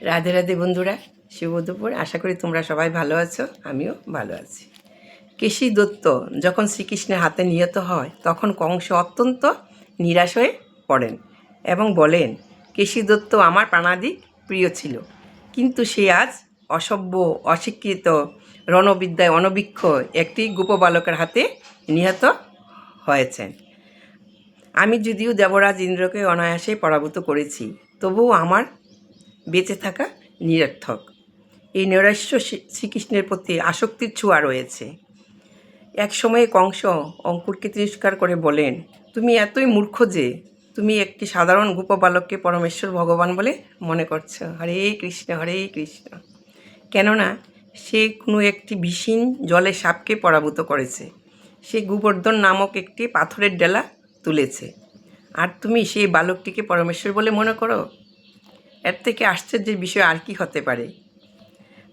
রাধে রাধে বন্ধুরা, শুভ দুপুর। আশা করি তোমরা সবাই ভালো আছো, আমিও ভালো আছি। কেশী দত্ত যখন শ্রীকৃষ্ণের হাতে নিহত হয় তখন কংস অত্যন্ত নিরাশ হয়ে পড়েন এবং বলেন, কেশী দত্ত আমার প্রাণাধিক প্রিয় ছিল, কিন্তু সে আজ অসভ্য, অশিক্ষিত, রণবিদ্যায় অনভিজ্ঞ একটি গোপবালকের হাতে নিহত হয়েছেন। আমি যদিও দেবরাজ ইন্দ্রকে অনায়াসে পরাভূত করেছি, তবুও আমার বেঁচে থাকা নিরর্থক। এই নৈরাশ্য শ্রীকৃষ্ণের প্রতি আসক্তির ছোঁয়া রয়েছে। এক সময়ে কংস অঙ্কুরকে তিরস্কার করে বলেন, তুমি এতই মূর্খ যে তুমি একটি সাধারণ গোপবালককে পরমেশ্বর ভগবান বলে মনে করছো। হরে কৃষ্ণ, হরে কৃষ্ণ। কেননা সে কোনো একটি বিষীণ জলে সাপকে পরাভূত করেছে। সে গোবর্ধন নামক একটি পাথরের ডেলা তুলেছে, আর তুমি সেই বালকটিকে পরমেশ্বর বলে মনে করো। এর থেকে আশ্চর্যের বিষয় আর কি হতে পারে?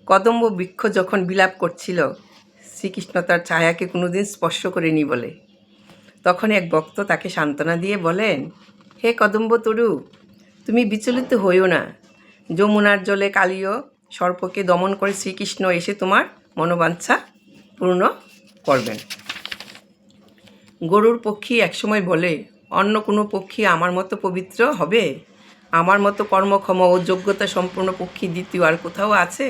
কদম্ব বৃক্ষ যখন বিলাপ করছিল শ্রীকৃষ্ণ তার ছায়াকে কোনোদিন স্পর্শ করেনি বলে, তখন এক ভক্ত তাকে সান্ত্বনা দিয়ে বলেন, হে কদম্ব তরু, তুমি বিচলিত হইও না। যমুনার জলে কালীয় সর্পকে দমন করে শ্রীকৃষ্ণ এসে তোমার মনোবাঞ্ছা পূর্ণ করবেন। গরুর পক্ষী একসময় বলে, অন্য কোনো পক্ষী আমার মতো পবিত্র হবে? আমার মতো কর্মক্ষম ও যোগ্যতা সম্পন্ন পক্ষী দ্বিতীয় আর কোথাও আছে?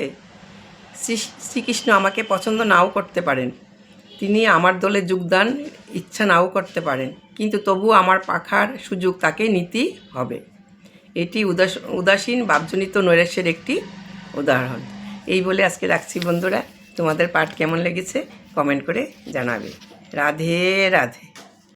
শ্রীকৃষ্ণ আমাকে পছন্দ নাও করতে পারেন, তিনি আমার দলে যোগদান ইচ্ছা নাও করতে পারেন, কিন্তু তবুও আমার পাখার সুযোগ তাকে নিতেই হবে। এটি উদাসীন ভাবজনিত নৈরাশ্যের একটি উদাহরণ। এই বলে আজকে রাখছি বন্ধুরা। তোমাদের পাঠ কেমন লেগেছে কমেন্ট করে জানাবে। রাধে রাধে।